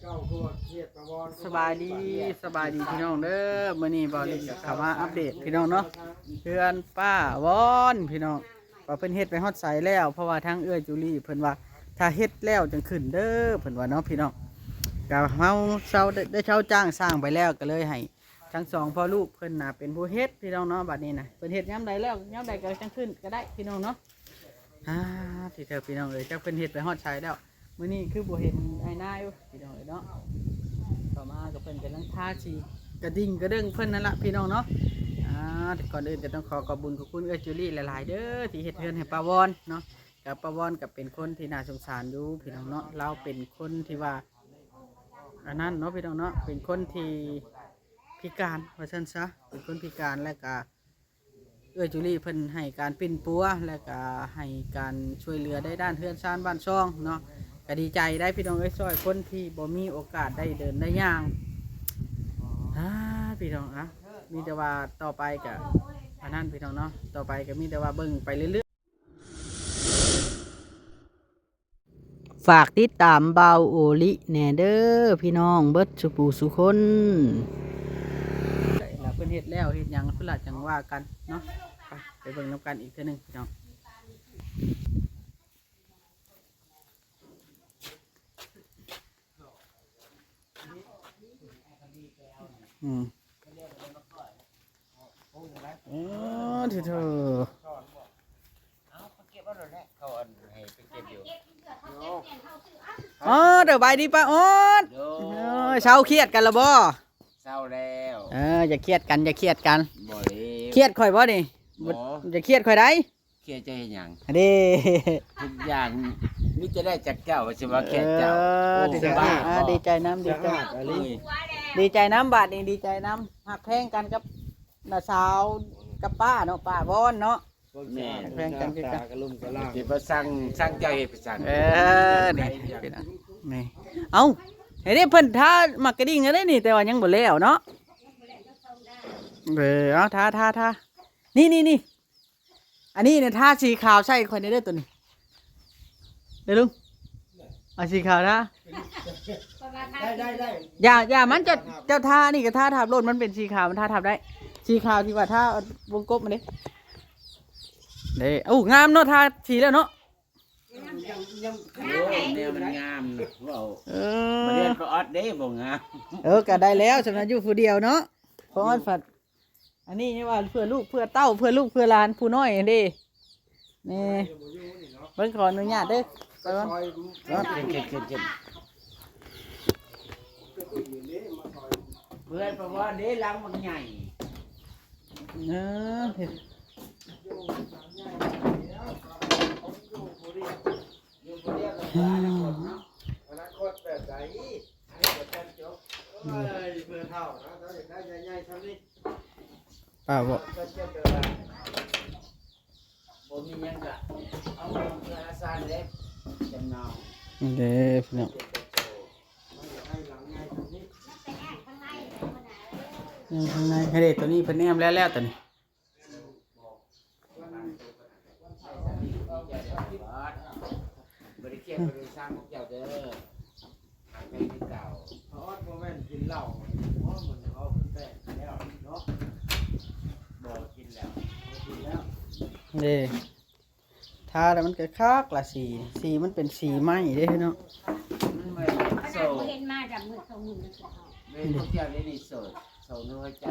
สบายดีสบายดีพี่น้องเด้อมื้อนี้บ่ได้เข้ามาอัปเดตพี่น้องเนาะเพื่อนป้าวอนพี่น้องว่าเพิ่นเฮ็ดไปฮอดไสแล้วเพราะว่าทางเอื้อยจุลี่เพิ่นว่าถ้าเฮ็ดแล้วจังขึ้นเด้อเพิ่นว่าเนาะพี่น้องก็เฮาเช่าได้เช่าจ้างสร้างไปแล้วก็เลยให้ทั้งสองพ่อลูกเพิ่นน่ะเป็นผู้เฮ็ดพี่น้องเนาะบัดนี้น่ะเพิ่นเฮ็ดยามใดแล้วยามใดก็จังขึ้นก็ได้พี่น้องเนาะที่เธอพี่น้องเอ้ยจักเพิ่นเฮ็ดไปฮอดไสแล้วมื้อนี้คือบ่เห็นไอ้นายพี่น้องเอ้ยเนาะต่อมาก็เพิ่นกำลังทาสีกระดิ่งกระเด้งเพิ่นนั่นละพี่น้องเนาะแต่ก่อนอื่นก็ต้องขอบุญขอบคุณเอื้อจุลี่หลายๆเด้อที่เฮ็ดเฮือนให้ป้าวอนเนาะกับป้าวอนกับเป็นคนที่น่าสงสารอยู่พี่น้องเนาะเราเป็นคนที่ว่าอันนั้นเนาะพี่น้องเนาะเป็นคนที่พิการว่าซั่นซะเป็นคนพิการและก็เอื้อจุลี่เพิ่นให้การปิ้นปัวและก็ให้การช่วยเหลือได้ด้านเฮือนซ่านบ้านช่องเนาะก็ดีใจได้พี่น้องเอ้ยช่วยคนที่บ่มีโอกาสได้เดินได้ย่างพี่น้องมีแต่ว่าต่อไปกับอันนั้นพี่น้องเนาะต่อไปก็มีแต่ว่าเบิ่งไปเรื่อยๆฝากติดตามเบาโอลิแหน่เด้อพี่น้องเบิดสุปูสุคนแล้วเพิ่นเฮ็ดแล้วเฮ็ดหยังเพิ่นละจังว่ากันเนาะไปเบิ่งนำกันอีกเทื่อนึงพี่น้องที่เธอเดี๋ยวไปดีป่ะโอ๊ตเช้าเครียดกันละบ่เศร้าแล้วอย่าเครียดกันอย่าเครียดกันบ่เครียดค่อยบ่นี่อย่าเครียดค่อยได้เครียดใจเห็นหยังเด้ทุกอย่างมิจะได้จากเจ้าว่าสิว่าเครียดเจ้าดีใจน้ำดีใจดีใจน้ำบาดนี่ดีใจน้ำหักแพงกันกับน้าสาวกับป้าเนาะป้าบอนเนาะแม่แพงกันคือกันสิบ่สั่งเจ้าเฮ็ดไปสั่งนี่นี่เอ้าเฮ้ยเพิ่นท่ามักกระดิ่งกันได้นี่แต่ว่ายังบ่แล้วเนาะเอาท่านี่อันนี้เนี่ยท่าสีขาวใช่คนนี้ได้ตัวนี้เดี๋ยวลุงเอาสีขาวนะอย่ามันจะท่านี่กับท่าทับรถมันเป็นสีขาวมันท่าทับได้สีขาวที่ว่าท่าวงกบมันนี่เด้งามเนาะท่าสีแล้วเนาะเนี่ยมันงามว้าวมาเรียนก็ออดเด้บ่งามก็ได้แล้วสำหรับอยู่ผู้เดียวเนาะเพราะว่าฝัดอันนี้นี่ว่าเพื่อลูกเพื่อเต้าเพื่อลูกเพื่อหลานผู้น้อยเด้นี่เพิ่นขออนุญาตเด้อไปก่อนขึ้นเพื่อนเพราะว่าเด้หลังมันใหญ่ป้าบอกผมมียังกะเอาเพื่ออาสาเล็กจำนองเด้พี่น้องข้างในให้เด็กตัวนี้เพิ่นแนมแล้วตัวนี้บริเกียรบริสร้างพวกเจ้าเด้อไม่ได้เก่าเพราะว่าแม่กินเหล้าเพราะมันเขาแต่แล้วเนาะบ่กินแล้วนี่ทาแล้วมันก็คักละสีมันเป็นสีไหม้เด้เนาะมันเหมือนโซ่เห็นมาจากมือเขามือเลยพวกเจ้าได้ดีโซ่น้อยใจ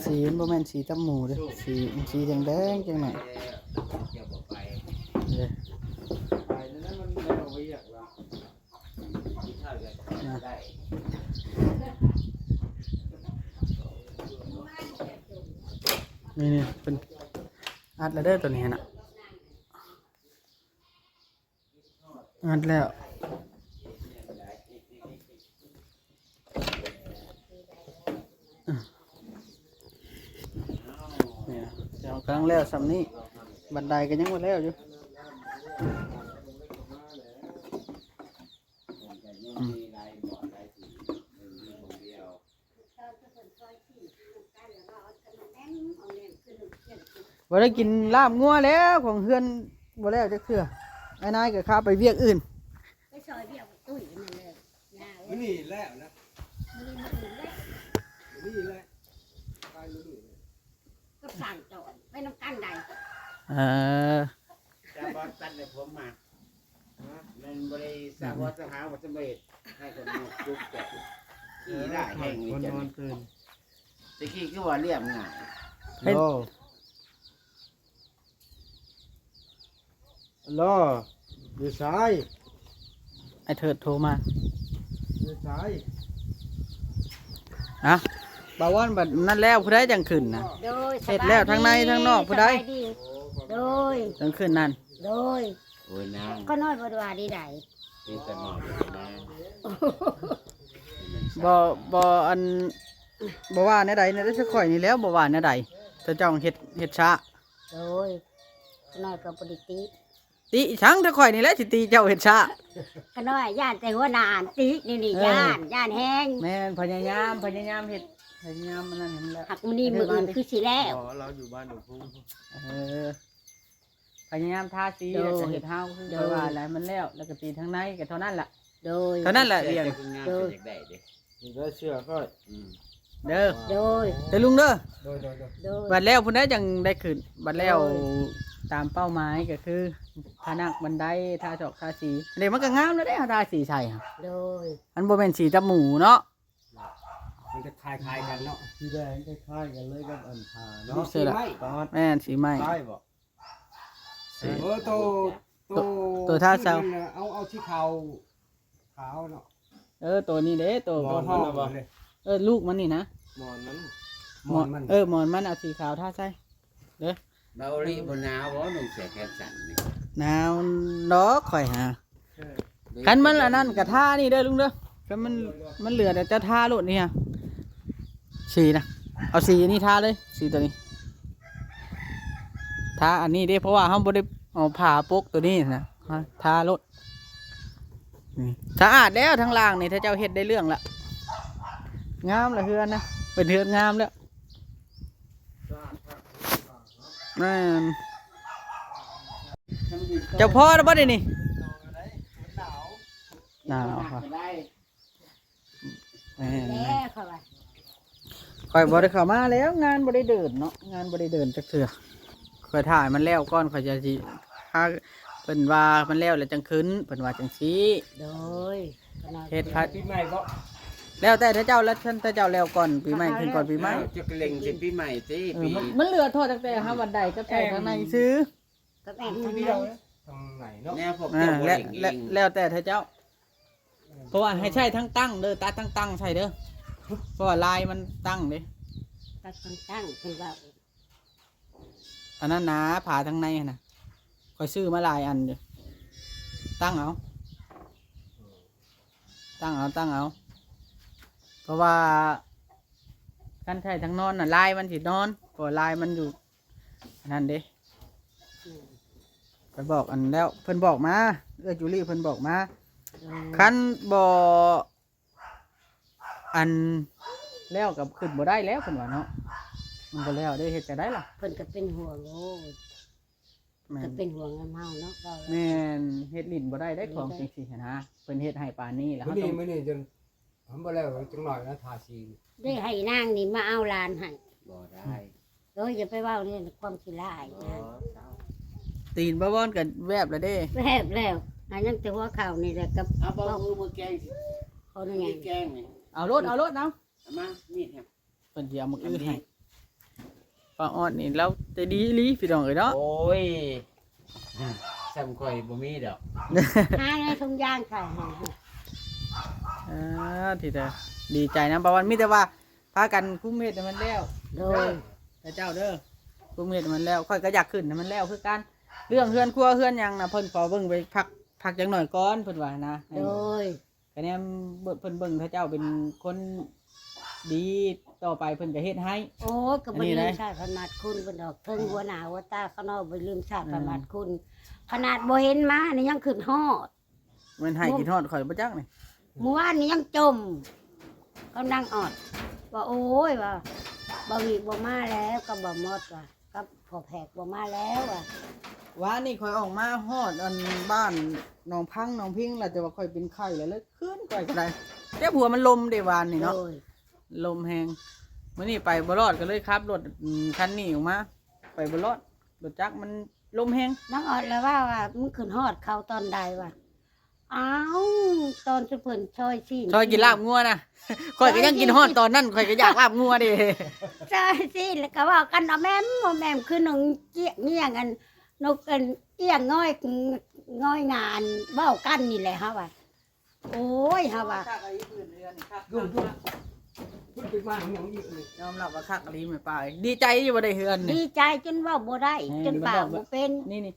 สีมันบ่แม่นสีตำหมูเด้สีแดงจังหน่อยเจ้าบ่ไปนั่นมันไม่เอาไว้อย่างละกินข้าวกันได้นี่เป็นอัดแล้วเด้อตัวนี้น่ะอัดแล้วเนี่ยเดี๋ยวกำลังแล้วสำนี้บันไดก็ยังหมดแล้วอยู่บ่ได้กินลาบงัวแล้วของเฮือนบ่แล้วจะเคือไอ้นายก็ข้าไปเวียกอื่นไปซอยเดียวตุ้ยนั่นเลย นี่แล้วนะ มื้อนี้มื้ออื่นแล้ว นี่แหละไปมื้อนี่ ก็สั่งจอดไปน้ำกันใด เออ จะบอสตันเลยผมมามันบริษัทวัฒหาวัฒนเบศให้คนมาจุกแจกขี่ได้แห่งนี้ คน จะ นอนตื่น ตะกี้คือว่าเรียบง่าย เฮ้ย โลโลอยู่ซ้าย ไอ้เถิดโทรมา อยู่ซ้าย อ่ะบาวอนบัดนั่นแล้วผู้ใดจังขึ้นนะ โดย เสร็จแล้วทั้งในทั้งนอกผู้ใด สบายโดย จังขึ้นนั่น โดย โอ้ยนาง ก็น้อยบ่ได้ว่าดีใด นี่ตะนอนนาง บ่อันบ่ว่าแนวใดเนี่ยได้สักข่อยนี่แล้วบ่ว่าแนวใดแต่เจ้าเฮ็ดช้า โดยก็น้อยก็บ่ได้ติ ติชังถ้าข่อยนี่แหละสิตีเจ้าเฮ็ดช้า ก็น้อยย่านแต่หัวหน้าอ่านตินี่ เออ ย่านแห้ง แม่นพยายามเฮ็ดพยายามมันนั่นเห็นแล้ว หักมื้อนี้มื้ออื่นคือสิแล้ว อ๋อเราอยู่บ้านหนูพุ่ง เออพยายามทาสี โดย แล้วก็เฮ็ดเฮาคือ โดย ไปว่าอะไรมันแล้วแล้วก็ตีทางในก็เท่านั้นล่ะ โดย เท่านั้นแหละเรียง งานเป็นได้เด้ อยู่ได้เชื่อก็ เด้อ โดย เด้อลุงเด้อ โดย โดย บัดแล้วพุ่นได้จังได้ขึ้นบัดแล้ว โอ้ย ตามเป้าหมายก็คือทานักบันไดทาจอกทาสีเดี๋ยวมันก็งามแล้วได้ทาสีใส่ครับ โดย อันบ่แม่นสีจับหมูเนาะ มันจะคล้ายๆกันเนาะสีแดงคล้ายๆกันเลยกับอันทา รู้ เนาะ สึกละ ตอน แม่นสีไหม้ ใช่บ่ สี ตัว ท่าเซา เอาที่ขาวเนาะ ตัวนี้เด้ตัว หมอน พ่อ มันบ่ ลูกมันนี่นะ หมอนมัน หมอนมันเอาสีขาวทาใส่ เบาลีบนหนาวบ่หนุ่มเสียแขนสั่นนี่ หนาวดอกข่อยหาคันมันอันนั้นก็ทานี่เด้อลุงเด้อคันมันเหลือแต่จะทาโลดนี่ฮะสีนะเอาสีอันนี้ทาเลยสีตัวนี้ทาอันนี้เด้เพราะว่าเฮาบ่ได้เอาผ้าปกตัวนี้นะทาโลดนี่สะอาดแล้วทั้งล่างนี่ถ้าเจ้าเฮ็ดได้เรื่องละงามละเฮือนนะเป็นเฮือนงามแล้วนั่นเจ้าพ่อแล้วบ่ได้นี่หนาวค่ะ ได้ แม่น แล้วเขาว่า ข่อยบ่ได้เข้ามาแล้วงานบ่ได้เดินเนาะงานบ่ได้เดินจักเทื่อข่อยถ่ายมันแล้วก่อนข่อยจะสิพาเพิ่นว่ามันแล้วแล้วจังขึ้นเพิ่นว่าจังซี่ โดยก็น้อย เฮ็ดพัด ปีใหม่ก็ แล้วแต่ถ้าเจ้าแล้วท่านถ้าเจ้าแล้วก่อนปีใหม่ขึ้นก่อนปีใหม่ จะเล็งสิปีใหม่สิ เออ ปี มันเหลือโทษตั้งแต่หาวันใดก็ใส่ข้างในซื้อ ก็แม่น ดู ทาง เดี นั้ ยวน ทางไหนเนาะ แนวพวก อ่า เจ้าบ่ และ เล็งเอง แล้วแต่ถ้าเจ้า เพราะว่าให้ใช้ทั้งตั้งเด้อตาตั้งใช่เด้อเพราะว่าลายมันตั้งเด้ ตัดตั้งคือว่า อันนั้นนะผ่าทั้งในหั่นน่ะข่อยซื้อมาหลายอันอยู่ตั้งเอาเพราะว่าการใช้ทั้งนอนน่ะลายมันสินอนเพราะลายมันอยู่อันนั่นเด้ไปบอกอันแล้วเพิ่นบอกมาจูลี่เพิ่นบอกมาคันบ่อันแล้วกับขึ้นบ่ได้แล้วเพิ่นว่าเนาะมันบ่แล้วได้เฮ็ดจะได้ล่ะ เพิ่นก็เป็นห่วงโอ้ย แม่ ก็ น เป็นห่วงกันเฮาเนาะเรา แม่นเฮ็ดลิ้นบ่ได้ได้ของจังซี่หั้นนะเพิ่นเฮ็ดให้ปานนี้แล้ว มื้อ เฮา นี้ ต้อง มื้อนี้จนทำบ่แล้วจังหน่อยนะทาสี ได้ให้นางนี่มาเอาหลานให้ บ่ได้ โดยอย่าไปเว้าเรื่องความขี้ร้ายนะ ตีนบ่วอนก็แวบแล้วเด้ แวบแล้วอันยังแต่หัวเข่านี่แหละกับ เอาเบามือแกงสิ เขานี่ไง มีแกงนี่ เอารถเนาะ เอามามีดครับ เพิ่นสิเอามาอื้อให้ป้าออดนี่เราใจดีอีหลีพี่น้องเอ้ยเนาะ โอ้ยซ้ำข่อยบ่มีดอก หาในทุ่งยางใส่ให้ ที่แต่ดีใจนะป้าวันมีแต่ว่าพากันคุ้มเฮ็ดให้มันแล้ว โดย แต่เจ้าเด้อคุ้มเฮ็ดให้มันแล้วค่อยก็อยากขึ้นให้มันแล้วคือกันเรื่องเฮือนครัวเฮือนหยังน่ะเพิ่นขอเบิ่งไปพักจังหน่อยก่อนเพิ่นว่านะ โดย คะแนนเพิ่นเบิ่งถ้าเจ้าเป็นคนดีต่อไปเพิ่นก็เฮ็ดให้ โอ้ก็บ่ลืมชาติสมาดคุณเพิ่นดอกเทิงหัวหน้าหัวตาเขาเนาะบ่ลืมชาติสมาดคุณ ขนาดบ่เห็นมานี่ยังขึ้นฮอด มันให้กินฮอดข่อยบ่จักนี่ เมื่อวานนี่ยังจมกำลังออดว่าโอ้ยว่าบ่มีบ่มาแล้วก็บ่หมดว่ากับพอแผกบ่มาแล้วว่ะ ว่านี่ข่อยออกมาฮอดอันบ้านหนองพังหนองพิงแล้วแต่ว่าข่อยเป็นไข้แล้วเลยขึ้นข่อยก็ได้ เจ้าผัวมันลมเดวานนี่เนาะ โดย ลมแหงมื่อนี้ไปบ่รอดก็เลยขับรถคันนี้ออกมาไปบ่รอดรถจักรมันลมแหง น้องออดแล้วว่ามึงขึ้นฮอดเขาตอนใดวะอ้าวตอนสุเพิ่นช่อยสิ ซอยกินลาบงัวนะข่อยก็ยังกินฮอดตอนนั้นข่อยก็อยากลาบงัวดิ ช่อยสิแล้วก็ว่ากันเอาแม่มบ่แม่มคือหนงเกี้ยเงี้ยงอันนกอันเอี้ยงง่อยงานเว้ากันนี่แหละฮะว่าโอ้ยฮะว่า ยุ่งพูดไปมาอย่างนี้เลย ยอมรับว่าคักอลีไม่ไปดีใจอยู่บ่ได้เฮือนนี่ ดีใจจนเว้าบ่ได้ จนปากบ่เป็น นี่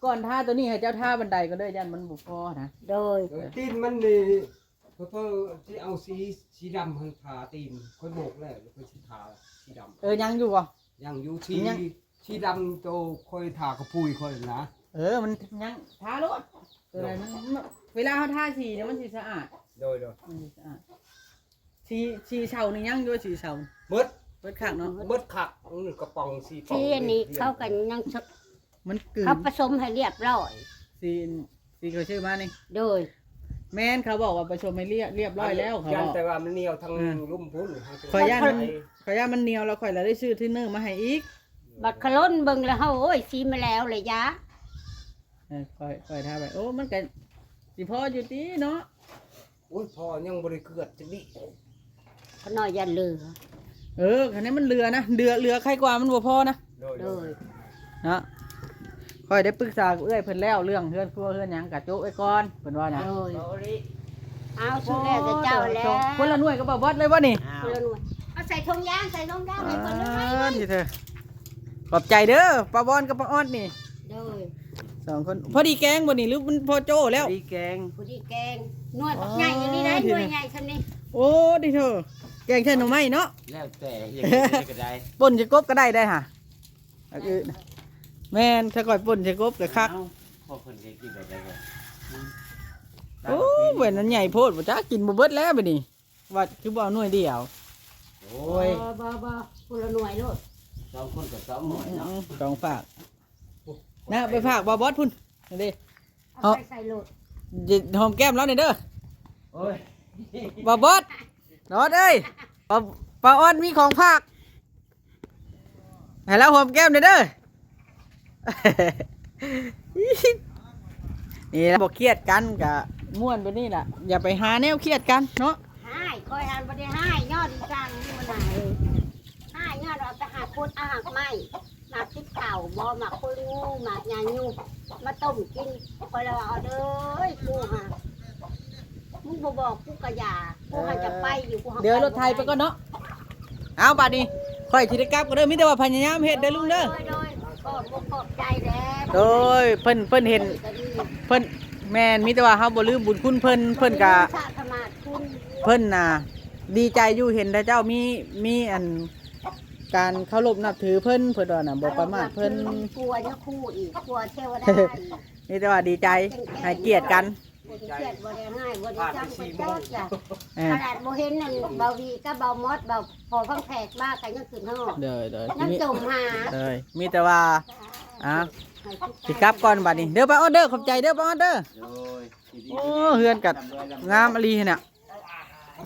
ก่อนท่าตัวนี้ให้เจ้าท่าบันไดก็ได้ยันมันบ่พอนะ โดย ตีนมันนี่เพราะที่เอาสีดำหันทาตีนค่อยโบกแล้วค่อยสีทาสีดำ ยังอยู่บ่ ยังอยู่ยัง สีดำโตค่อยทากระปุยค่อยนะ มันยังทารถตัวไหนมันเวลาเขาทาสีเนี่ยมันสิสะอาด โดย มันสิสะอาดสีเสานี่ยังอยู่สีเสา เบิด เปิดข้างเนาะ เบิดขักกระป๋องสีป๋อง ที่อันนี้เขากันยัง มันกลืน เขาผสมให้เรียบร้อย สีเขาชื่อมานี่ โดย แม่นเขาบอกว่าประชมให้เรียบร้อยแล้วเขา ยั บ น อก แต่ว่ามันเหนียวทั้งลุ่มพุ่น ขอย่านมันเหนียวแล้วข่อยแล้วได้ซื้อที่เนื้อมาให้อีก บัดขล้นเบิ่งแล้วเฮาโอ้ยซีมาแล้วเลยยะ ข่อยทาไปโอ้มันก็สิพออยู่ติเนาะ โอ้ยพอยังบริเกิดจะดิ ขน้อยยันเลือ คันนี้มันเรือนะเรือใครกว่ามันบ่พอนะ โดย เนาะข่อยได้ปรึกษากับเอื้อยเพิ่นแล้วเรื่องเฮือนครัวเฮือนหยังกะโจ๊กไว้ก่อนเพิ่นว่านะ โดยเอาสุดแล้วจะเจ้าแล้ว คนละหน่วยก็บ่บอดเลยว่านี่ คนละหน่วยเอาใส่ถุงยางให้คนละหน่วย ที่เธอขอบใจเด้อป้าบอนกับป้าออดนี่ โดย 2 คนพอดีแกงบ่นี่หรือมันพอโจ้แล้ว ดีแกง ผู้ดีแกงหน่วยบักใหญ่อย่างนี้ได้หน่วยใหญ่ซั่นนี่ โอ้ดิเธอแกงใช่หน่อไม้เนาะ แล้วแต่อย่างนี้ก็ได้ ป่นจะกบก็ได้ฮะอันอื่นแม่นถ้าก่อยป่นจะกบก็คัก พอคนจะกินแบบไหนกัน โอ้เว้นนั้นใหญ่โพดบ่จ้ากินบ่เบิดแล้วบัดนี้ว่าคือบ่เอาหน่วยเดียว โอ้ย บ่คนละหน่วยโลด 2 คนกับ2หน่วยเนาะ ต้องฝากนะไปฝากบ่บอสพุ่นนี่ดิ เอาใส่โลด อย่าหอมแก้มแล้วนี่เด้อ โอ้ย บ่บอสนอดเอ้ยป้าออดมีของฝากให้แล้วหอมแก้มนี่เด้อ นี่ล่ะบ่เครียดกันกะม่วนไปนี่ล่ะอย่าไปหาแนวเครียดกันเนาะ ให้คอยอันบ่ได้ให้ยอดอีจังนี่มันน่ะให้ยอดเอาไปหาคนอาหารไม้หมักพริกเก่าบ่หมักคุยงูหมักยาญูมาต้มกินคอยแล้วเอาเด้อกูหามึงบ่บอกกูก็อย่ากูหาจะไปอยู่กูหา เดี๋ยวรถไทยไปก่อนเนาะเอาบัดนี้ค่อยสิได้กลับก็เด้อมีแต่ว่าพยายามเฮ็ดเด้อลุงเด้อ โดยขอบใจแล้ว โดยเพิ่นเห็นเพิ่นแม่นมีแต่ว่าเฮาบ่ลืมบุญคุณเพิ่นก็ สาธมาคุณ เพิ่นน่ะดีใจอยู่เห็นแต่เจ้ามีอันการเคารพนับถือเพิ่นว่าน่ะบ่ประมาทเพิ่น กลัวจะคู่อีกกลัวเทวดาอีก มีแต่ว่าดีใจให้เกียรติกัน บ่ได้เครียดบ่ได้ให้บ่ได้จังบ่จักจ้ะ เอ ข อ นาดบ่เห็นนั่นเบาวีกับเบามอดเบาพอฟังแขกมากกันยังขึ้นห้อง เด้อ ยัง มี จมหา มีแต่ว่าสิกลับก่อนบัดนี้เด้อป้าออดเด้อขอบใจเด้อป้าออดเด้อ โอ้ย โอ้เฮือนกัดงามอลีเนี่ย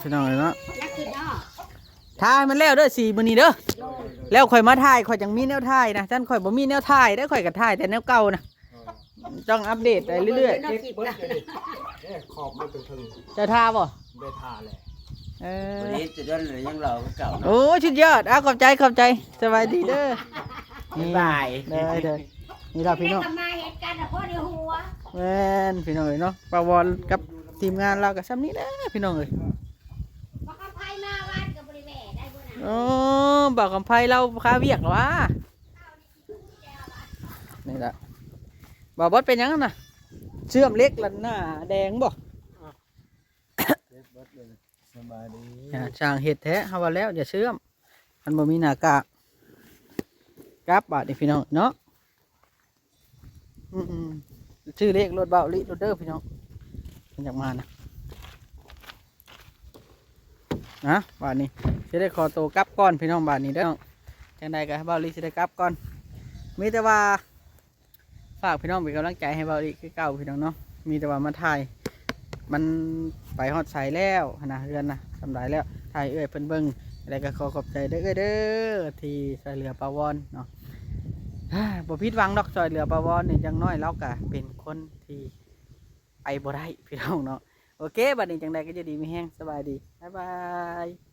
พี่น้องเอ้ยเนาะ ยังขึ้นห้อง ถ่ายมันแล้วเด้อ4มื้อนี้เด้อแล้วค่อยมาถ่ายค่อยจังมีแนวถ่ายนะท่านค่อยบ่มีแนวถ่ายได้อค่อยก็ถ่ายแต่แนวเก่านะต้องอัปเดตไปเรื่อย ๆ ขอบมันเป็นทึง ๆจะท่าบ่ ได้ทาเลย เอ วัน อ นี้จะย้อนเลยยังเราเก่าเนาะ โอ้ชุดยอดขอบใจสบายดีเด้อ บ๊ายบาย เด้อนี่ล่ะพี่น้อง ทำมาเหตุการณ์พ่อในหัว แม่นพี่น้องเอ้ยเนาะปาวอนกับทีมงานเราก็ซ้ำนี้เด้อพี่น้องเอ้ย ว่าเขาไพ่มาวันกับบริเวณได้บ่นะ โอ้บอกกับไผเราค้าเวียกเหรอวะนี่ล่ะบ่บดเป็นหยังน่ะเชื่อมเล็กลันหน้าแดงบ่ สบายดี ช่างเห็ดแท้เฮาว่าแล้วอย่าเชื่อมมันบ่มีหน้ากากกลับบาดนี่พี่น้องเนาะชื่อเลขรถเบาลิรถเด้อพี่น้องมันอยากมานะบาดนี้สิได้ขอตัวกลับก่อนพี่น้องบาดนี้เด้อจังใดก็ให้เบาลิสิได้กลับก่อนมีแต่ว่าฝากพี่น้องเป็นกำลังใจให้เบาลิคือเก่าพี่น้องเนาะมีแต่ว่ามาถ่าย มันไปฮอดใส่แล้วนะเฮือนนะสำหรับแล้วถ่ายเอ้ยเพิ่นเบิ่งอะไรก็ขอขอบใจเด้อเอ้ยเด้อที่ช่วยเหลือปาวอนเนาะบ่ผิดหวังดอกช่วยเหลือปาวอนนี่จังน้อยเราก็เป็นคนที่ไปบ่ได้พี่น้องเนาะโอเคบัดนี้จังใดก็จะดีมีแฮงสบายดีบ๊ายบาย